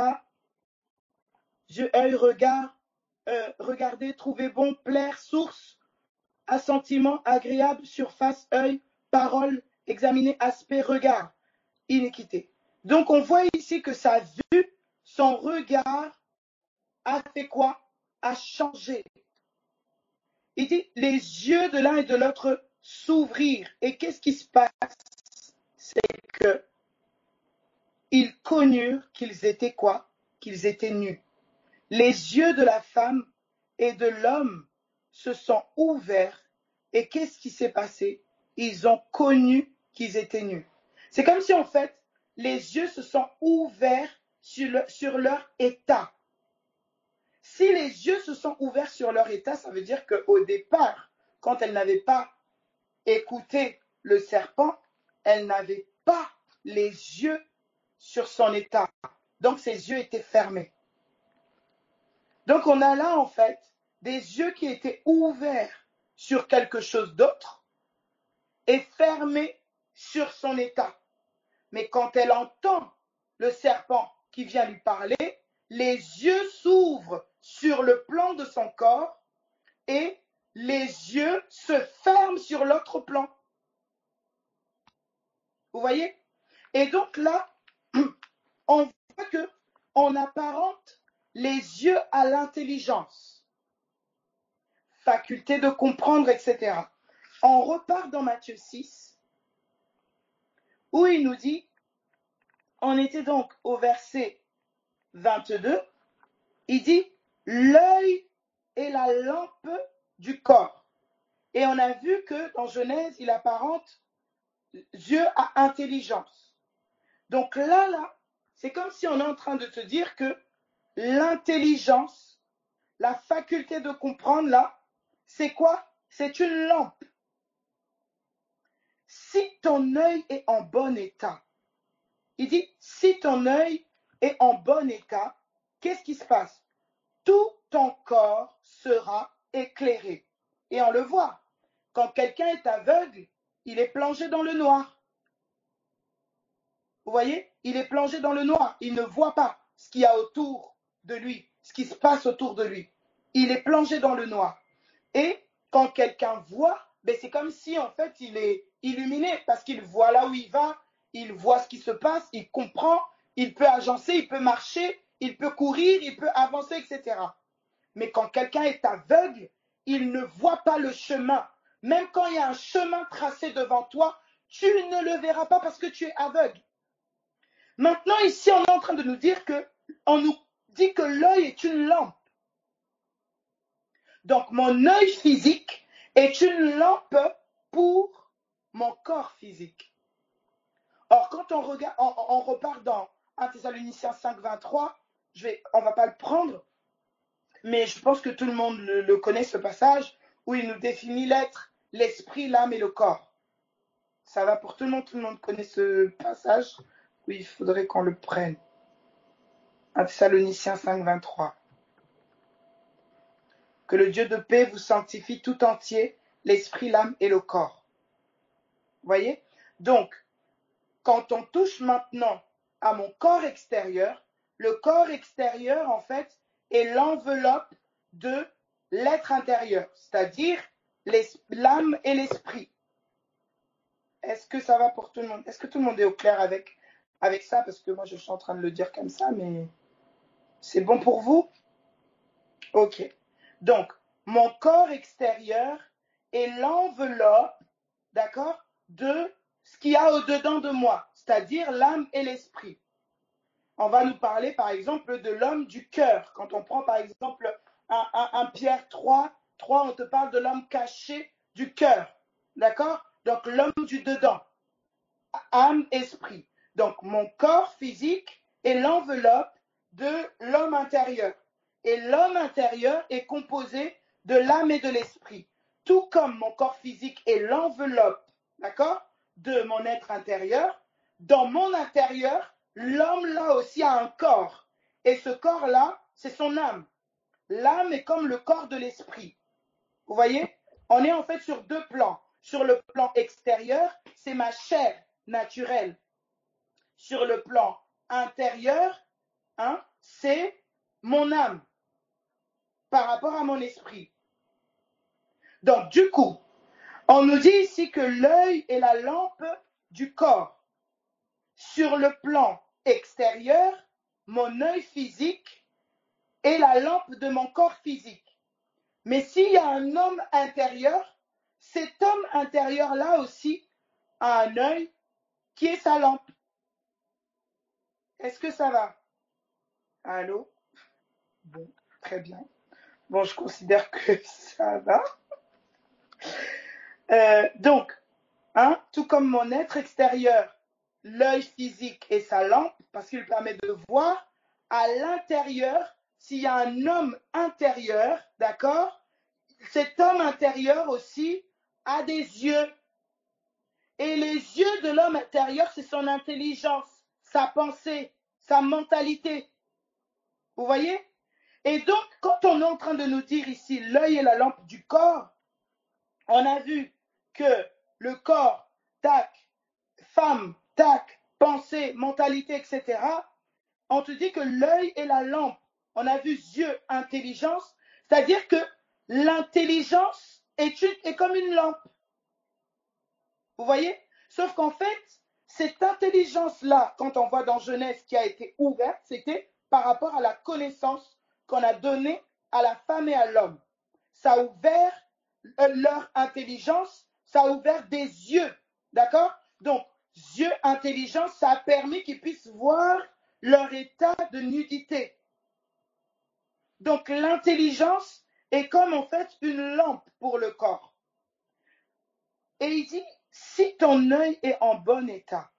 Yeux, œil, regard, regarder, trouver bon, plaire, source, assentiment, agréable, surface, œil, parole, examiner, aspect, regard, iniquité. Donc on voit ici que sa vue, son regard a fait quoi? A changé. Il dit les yeux de l'un et de l'autre s'ouvrir. Et qu'est-ce qui se passe? C'est que ils connurent qu'ils étaient quoi? Qu'ils étaient nus. Les yeux de la femme et de l'homme se sont ouverts. Et qu'est-ce qui s'est passé? Ils ont connu qu'ils étaient nus. C'est comme si en fait, les yeux se sont ouverts sur leur état. Si les yeux se sont ouverts sur leur état, ça veut dire qu'au départ, quand elle n'avait pas écouté le serpent, elle n'avait pas les yeux sur son état. Donc ses yeux étaient fermés. Donc on a là en fait des yeux qui étaient ouverts sur quelque chose d'autre et fermés sur son état. Mais quand elle entend le serpent qui vient lui parler, les yeux s'ouvrent sur le plan de son corps et les yeux se ferment sur l'autre plan. Vous voyez? Et donc là, on voit qu'on apparente les yeux à l'intelligence, faculté de comprendre, etc. On repart dans Matthieu 6, où il nous dit, on était donc au verset 22, il dit, l'œil est la lampe du corps. Et on a vu que dans Genèse, il apparente yeux à intelligence. Donc là, c'est comme si on est en train de te dire que l'intelligence, la faculté de comprendre là, c'est quoi? C'est une lampe. si ton œil est en bon état, il dit, si ton œil est en bon état, qu'est-ce qui se passe? Tout ton corps sera éclairé. Et on le voit, quand quelqu'un est aveugle, il est plongé dans le noir. Vous voyez? Il est plongé dans le noir. Il ne voit pas ce qu'il y a autour de lui, ce qui se passe autour de lui. Il est plongé dans le noir. Et quand quelqu'un voit, ben c'est comme si en fait il est illuminé parce qu'il voit là où il va, il voit ce qui se passe, il comprend, il peut agencer, il peut marcher, il peut courir, il peut avancer, etc. Mais quand quelqu'un est aveugle, il ne voit pas le chemin. Même quand il y a un chemin tracé devant toi, tu ne le verras pas parce que tu es aveugle. Maintenant, ici, on est en train de nous dire on nous dit que l'œil est une lampe. Donc, mon œil physique est une lampe pour mon corps physique. Or, quand on regarde, on repart dans 1 Thessaloniciens 5, 23, on ne va pas le prendre, mais je pense que tout le monde le connaît, ce passage, où il nous définit l'être, l'esprit, l'âme et le corps. Ça va pour tout le monde connaît ce passage. Oui, il faudrait qu'on le prenne. 1 Thessaloniciens 5, 23. Que le Dieu de paix vous sanctifie tout entier, l'esprit, l'âme et le corps. Vous voyez? Donc, quand on touche maintenant à mon corps extérieur, le corps extérieur, en fait, est l'enveloppe de l'être intérieur, c'est-à-dire l'âme et l'esprit. Est-ce que ça va pour tout le monde? Est-ce que tout le monde est au clair avec ça? Parce que moi, je suis en train de le dire comme ça, mais c'est bon pour vous? Ok. Donc, mon corps extérieur est l'enveloppe, d'accord, de ce qu'il y a au-dedans de moi, c'est-à-dire l'âme et l'esprit. On va nous parler, par exemple, de l'homme du cœur. Quand on prend, par exemple, un Pierre 3, on te parle de l'homme caché du cœur, d'accord? Donc, l'homme du dedans, âme, esprit. Donc, mon corps physique est l'enveloppe de l'homme intérieur. Et l'homme intérieur est composé de l'âme et de l'esprit. Tout comme mon corps physique est l'enveloppe, d'accord, de mon être intérieur, dans mon intérieur, l'homme là aussi a un corps. Et ce corps-là, c'est son âme. L'âme est comme le corps de l'esprit. Vous voyez? On est en fait sur deux plans. Sur le plan extérieur, c'est ma chair naturelle. Sur le plan intérieur, c'est mon âme par rapport à mon esprit. Donc, du coup, on nous dit ici que l'œil est la lampe du corps. Sur le plan extérieur, mon œil physique est la lampe de mon corps physique. Mais s'il y a un homme intérieur, cet homme intérieur-là aussi a un œil qui est sa lampe. Est-ce que ça va? Allô? Bon, très bien. Bon, je considère que ça va. Donc, tout comme mon être extérieur, l'œil physique est sa lampe, parce qu'il permet de voir, à l'intérieur, s'il y a un homme intérieur, d'accord, cet homme intérieur aussi a des yeux. Et les yeux de l'homme intérieur, c'est son intelligence, sa pensée, sa mentalité. Vous voyez? Et donc, quand on est en train de nous dire ici, l'œil est la lampe du corps, on a vu que le corps, tac, femme, tac, pensée, mentalité, etc. On te dit que l'œil est la lampe. On a vu yeux, intelligence, c'est-à-dire que l'intelligence est comme une lampe. Vous voyez? Sauf qu'en fait, cette intelligence-là, quand on voit dans Genèse qui a été ouverte, c'était par rapport à la connaissance qu'on a donnée à la femme et à l'homme. Ça a ouvert leur intelligence, ça a ouvert des yeux. D'accord? Donc, yeux, intelligence, ça a permis qu'ils puissent voir leur état de nudité. Donc, l'intelligence est comme en fait une lampe pour le corps. Et il dit, si ton œil est en bon état,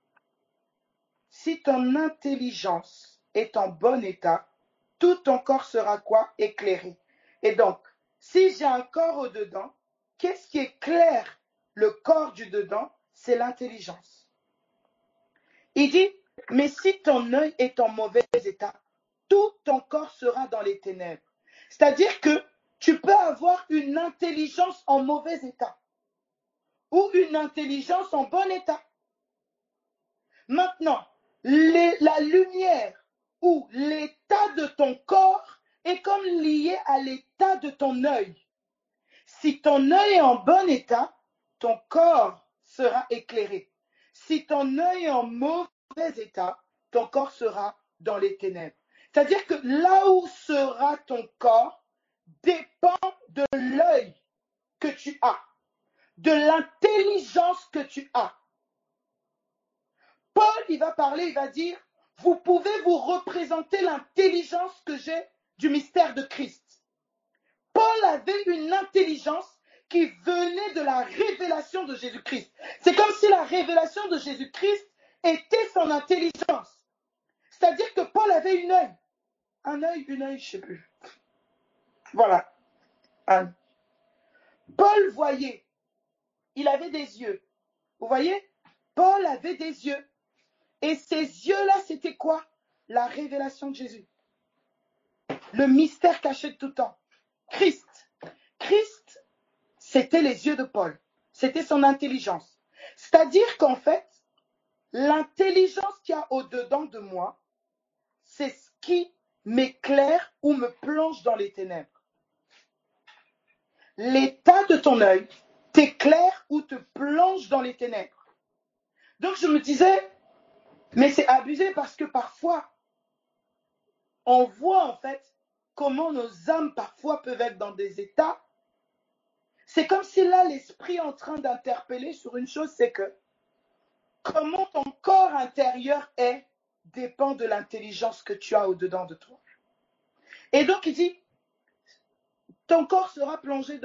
si ton intelligence est en bon état, tout ton corps sera quoi? Éclairé. Et donc, si j'ai un corps au dedans, qu'est-ce qui éclaire le corps du dedans? c'est l'intelligence. Il dit, mais si ton œil est en mauvais état, tout ton corps sera dans les ténèbres. C'est-à-dire que tu peux avoir une intelligence en mauvais état ou une intelligence en bon état. Maintenant, la lumière ou l'état de ton corps est comme lié à l'état de ton œil. Si ton œil est en bon état, ton corps sera éclairé. Si ton œil est en mauvais état, ton corps sera dans les ténèbres. C'est-à-dire que là où sera ton corps dépend de l'œil que tu as, de l'intelligence que tu as. Paul, il va parler, il va dire, vous pouvez vous représenter l'intelligence que j'ai du mystère de Christ. Paul avait une intelligence qui venait de la révélation de Jésus-Christ. C'est comme si la révélation de Jésus-Christ était son intelligence. C'est-à-dire que Paul avait une œil. Un œil, une œil, je ne sais plus. Voilà. Paul voyait. Il avait des yeux. Vous voyez? Paul avait des yeux. Et ces yeux-là, c'était quoi? La révélation de Jésus. Le mystère caché de tout temps. Christ. Christ, c'était les yeux de Paul. C'était son intelligence. C'est-à-dire qu'en fait, l'intelligence qu'il y a au-dedans de moi, c'est ce qui m'éclaire ou me plonge dans les ténèbres. L'état de ton œil t'éclaire ou te plonge dans les ténèbres. Donc je me disais, mais c'est abusé parce que parfois, on voit en fait comment nos âmes parfois peuvent être dans des états. C'est comme si là, l'esprit est en train d'interpeller sur une chose, c'est que comment ton corps intérieur est dépend de l'intelligence que tu as au-dedans de toi. Et donc il dit, ton corps sera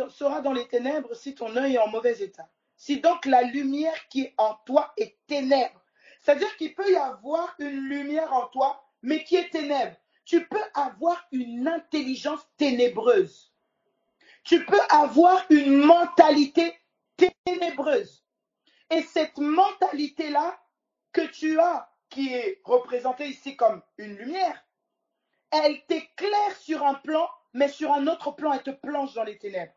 sera dans les ténèbres si ton œil est en mauvais état. Si donc la lumière qui est en toi est ténèbre, c'est-à-dire qu'il peut y avoir une lumière en toi, mais qui est ténèbre. Tu peux avoir une intelligence ténébreuse. Tu peux avoir une mentalité ténébreuse. Et cette mentalité-là que tu as, qui est représentée ici comme une lumière, elle t'éclaire sur un plan, mais sur un autre plan, elle te plonge dans les ténèbres.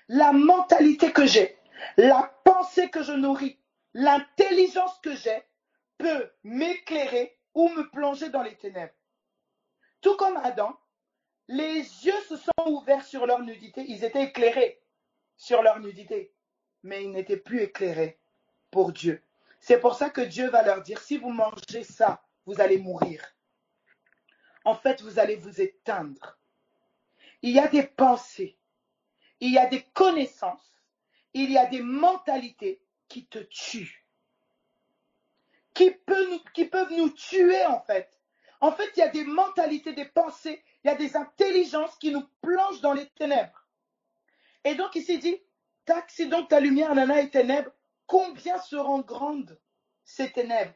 La mentalité que j'ai, la pensée que je nourris, l'intelligence que j'ai peut m'éclairer ou me plonger dans les ténèbres. Tout comme Adam, les yeux se sont ouverts sur leur nudité, ils étaient éclairés sur leur nudité, mais ils n'étaient plus éclairés pour Dieu. C'est pour ça que Dieu va leur dire, si vous mangez ça, vous allez mourir. En fait, vous allez vous éteindre. Il y a des pensées, il y a des connaissances, il y a des mentalités qui te tuent, qui peuvent nous tuer en fait. En fait, il y a des mentalités, des pensées, il y a des intelligences qui nous plongent dans les ténèbres. Et donc ici il dit, si donc ta lumière nana est ténèbres, combien seront grandes ces ténèbres?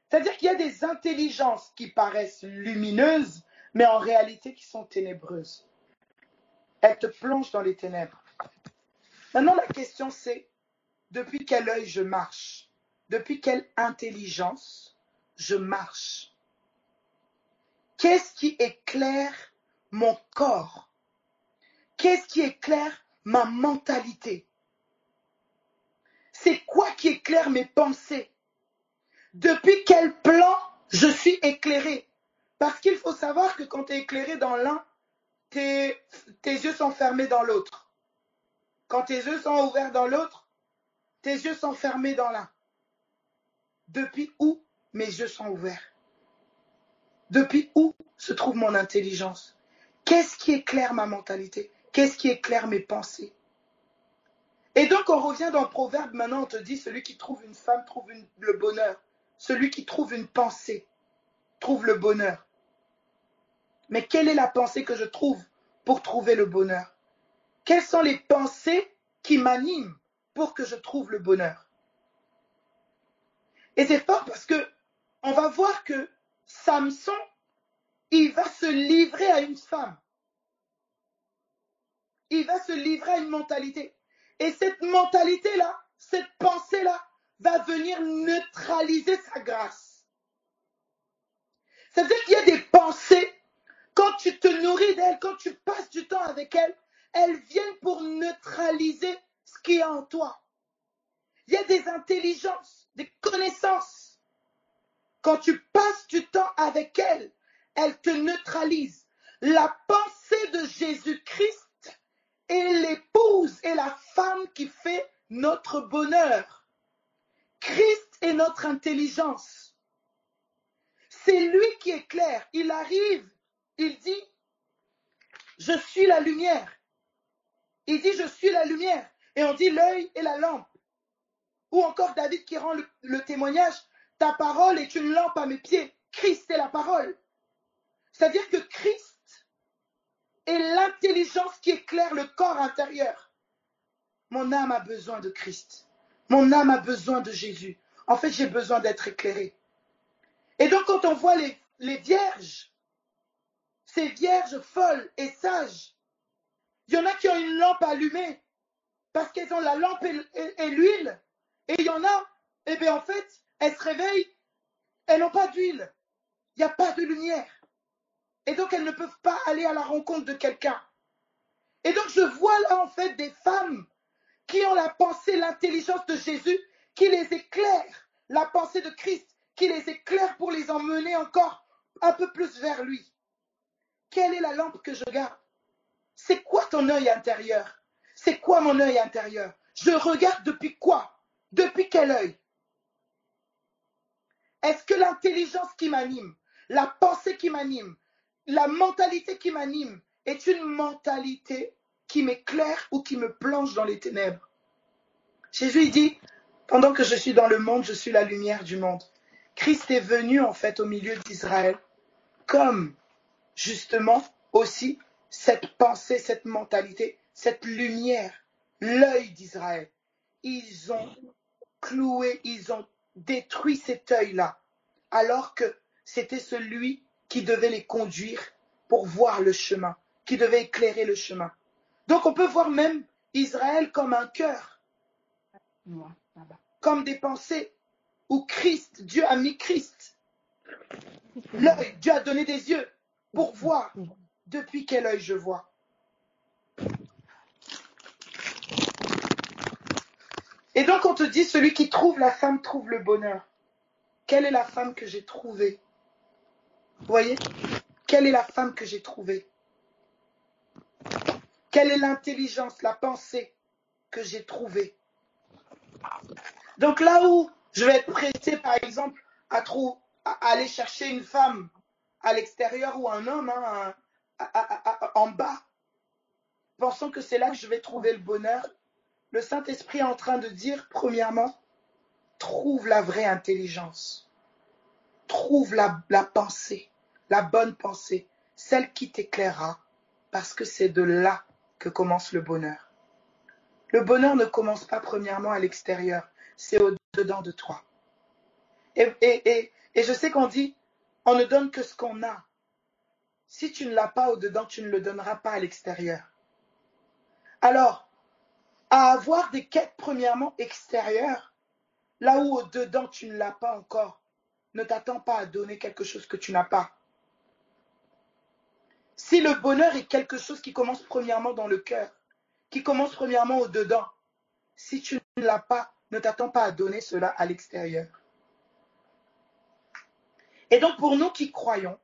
C'est-à-dire qu'il y a des intelligences qui paraissent lumineuses, mais en réalité qui sont ténébreuses. Elles te plongent dans les ténèbres. Maintenant, la question c'est, depuis quel œil je marche? Depuis quelle intelligence je marche? Qu'est-ce qui éclaire mon corps? Qu'est-ce qui éclaire ma mentalité? C'est quoi qui éclaire mes pensées? Depuis quel plan je suis éclairé? Parce qu'il faut savoir que quand tu es éclairé dans l'un, tes yeux sont fermés dans l'autre. Quand tes yeux sont ouverts dans l'autre, tes yeux sont fermés dans l'un. Depuis où mes yeux sont ouverts? Depuis où se trouve mon intelligence? Qu'est-ce qui éclaire ma mentalité? Qu'est-ce qui éclaire mes pensées? Et donc on revient dans le proverbe, maintenant on te dit, celui qui trouve une femme trouve le bonheur. Celui qui trouve une pensée trouve le bonheur. Mais quelle est la pensée que je trouve pour trouver le bonheur? Quelles sont les pensées qui m'animent pour que je trouve le bonheur? Et c'est fort parce que on va voir que Samson, il va se livrer à une femme. Il va se livrer à une mentalité. Et cette mentalité-là, cette pensée-là, va venir neutraliser sa grâce. Ça veut dire qu'il y a des pensées, quand tu te nourris d'elles, quand tu passes du temps avec elles, elles viennent pour neutraliser ce qui est en toi. Il y a des intelligences, des connaissances. Quand tu passes du temps avec elles, elles te neutralisent. La pensée de Jésus-Christ est l'épouse et la femme qui fait notre bonheur. Christ est notre intelligence. C'est lui qui éclaire. Il arrive, il dit, je suis la lumière. Il dit, je suis la lumière. Et on dit, l'œil est la lampe. Ou encore David qui rend le témoignage, ta parole est une lampe à mes pieds. Christ est la parole. C'est-à-dire que Christ est l'intelligence qui éclaire le corps intérieur. Mon âme a besoin de Christ. Mon âme a besoin de Jésus. En fait, j'ai besoin d'être éclairé. Et donc, quand on voit les vierges, ces vierges folles et sages, il y en a qui ont une lampe allumée parce qu'elles ont la lampe et l'huile. Et il y en a, eh bien en fait, elles se réveillent, elles n'ont pas d'huile. Il n'y a pas de lumière. Et donc, elles ne peuvent pas aller à la rencontre de quelqu'un. Et donc, je vois là, en fait, des femmes qui ont la pensée, l'intelligence de Jésus, qui les éclaire, la pensée de Christ, qui les éclaire pour les emmener encore un peu plus vers lui. Quelle est la lampe que je garde? C'est quoi ton œil intérieur? C'est quoi mon œil intérieur? Je regarde depuis quoi? Depuis quel œil? Est-ce que l'intelligence qui m'anime, la pensée qui m'anime, la mentalité qui m'anime est une mentalité qui m'éclaire ou qui me plonge dans les ténèbres? Jésus dit, pendant que je suis dans le monde, je suis la lumière du monde. Christ est venu en fait au milieu d'Israël comme justement aussi cette pensée, cette mentalité, cette lumière, l'œil d'Israël. Ils ont cloué, ils ont détruit cet œil-là, alors que c'était celui qui devait les conduire pour voir le chemin, qui devait éclairer le chemin. Donc on peut voir même Israël comme un cœur, comme des pensées, où Christ, Dieu a mis Christ. L'œil, Dieu a donné des yeux pour voir. Depuis quel œil je vois? Et donc on te dit, celui qui trouve la femme trouve le bonheur. Quelle est la femme que j'ai trouvée? Vous voyez? Quelle est la femme que j'ai trouvée? Quelle est l'intelligence, la pensée que j'ai trouvée? Donc là où je vais être pressé, par exemple, à aller chercher une femme à l'extérieur ou un homme en bas, pensant que c'est là que je vais trouver le bonheur, le Saint-Esprit est en train de dire, premièrement, trouve la vraie intelligence. Trouve la pensée, la bonne pensée, celle qui t'éclairera, parce que c'est de là que commence le bonheur. Le bonheur ne commence pas premièrement à l'extérieur, c'est au-dedans de toi. Et je sais qu'on dit, on ne donne que ce qu'on a. Si tu ne l'as pas au-dedans, tu ne le donneras pas à l'extérieur. Alors, à avoir des quêtes premièrement extérieures, là où au-dedans tu ne l'as pas encore, ne t'attends pas à donner quelque chose que tu n'as pas. Si le bonheur est quelque chose qui commence premièrement dans le cœur, qui commence premièrement au-dedans, si tu ne l'as pas, ne t'attends pas à donner cela à l'extérieur. Et donc pour nous qui croyons,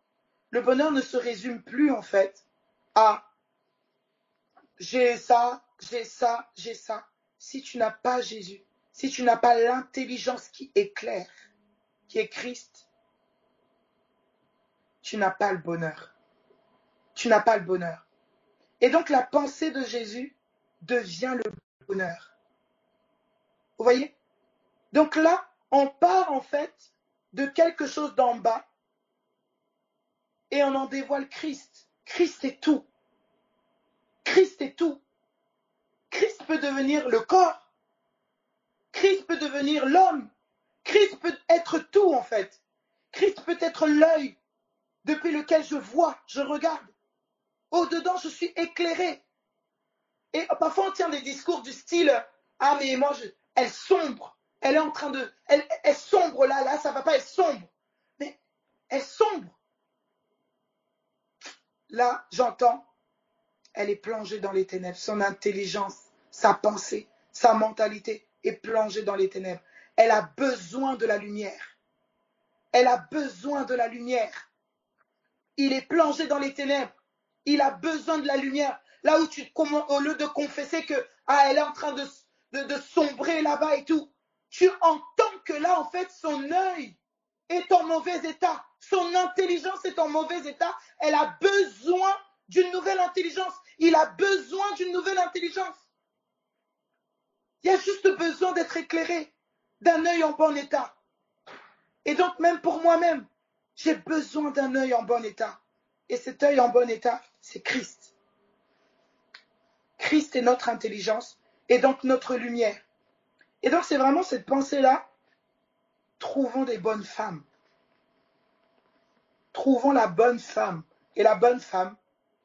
le bonheur ne se résume plus en fait à j'ai ça, j'ai ça, j'ai ça. Si tu n'as pas Jésus, si tu n'as pas l'intelligence qui éclaire, qui est Christ, tu n'as pas le bonheur. Tu n'as pas le bonheur. Et donc la pensée de Jésus devient le bonheur. Vous voyez? Donc là, on part en fait de quelque chose d'en bas et on en dévoile Christ. Christ est tout. Christ est tout. Christ peut devenir le corps. Christ peut devenir l'homme. Christ peut être tout en fait. Christ peut être l'œil depuis lequel je vois, je regarde. Au-dedans, je suis éclairé. Et parfois, on tient des discours du style « Ah, mais moi, elle sombre. Elle est en train de... Elle sombre là, ça va pas, elle sombre. Mais elle sombre. Là, j'entends, elle est plongée dans les ténèbres. Son intelligence, sa pensée, sa mentalité est plongée dans les ténèbres. Elle a besoin de la lumière. Elle a besoin de la lumière. Il est plongé dans les ténèbres. Il a besoin de la lumière. Là où au lieu de confesser que elle est en train de sombrer là-bas et tout, tu entends que là, en fait, son œil est en mauvais état. Son intelligence est en mauvais état. Elle a besoin d'une nouvelle intelligence. Il a besoin d'une nouvelle intelligence. Il y a juste besoin d'être éclairé, d'un œil en bon état. Et donc, même pour moi-même, j'ai besoin d'un œil en bon état. Et cet œil en bon état, c'est Christ. Christ est notre intelligence et donc notre lumière. Et donc, c'est vraiment cette pensée-là. Trouvons des bonnes femmes. Trouvons la bonne femme. Et la bonne femme,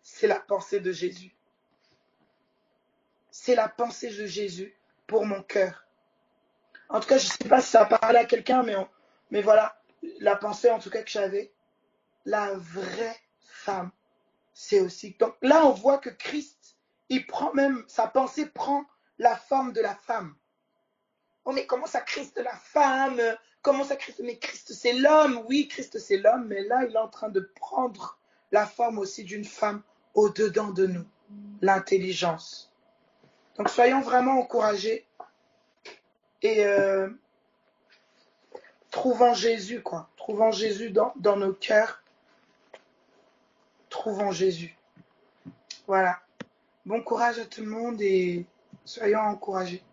c'est la pensée de Jésus. C'est la pensée de Jésus pour mon cœur. En tout cas, je ne sais pas si ça a parlé à quelqu'un, mais voilà, la pensée en tout cas que j'avais. La vraie femme, c'est aussi... Donc là, on voit que Christ, il prend même, sa pensée prend la forme de la femme. Oh, mais comment ça, Christ, la femme? Comment ça, Christ? Mais Christ, c'est l'homme. Oui, Christ, c'est l'homme, mais là, il est en train de prendre la forme aussi d'une femme au-dedans de nous. L'intelligence. Donc, soyons vraiment encouragés et trouvons Jésus, quoi. Trouvons Jésus dans nos cœurs. Trouvons Jésus. Voilà. Bon courage à tout le monde et soyons encouragés.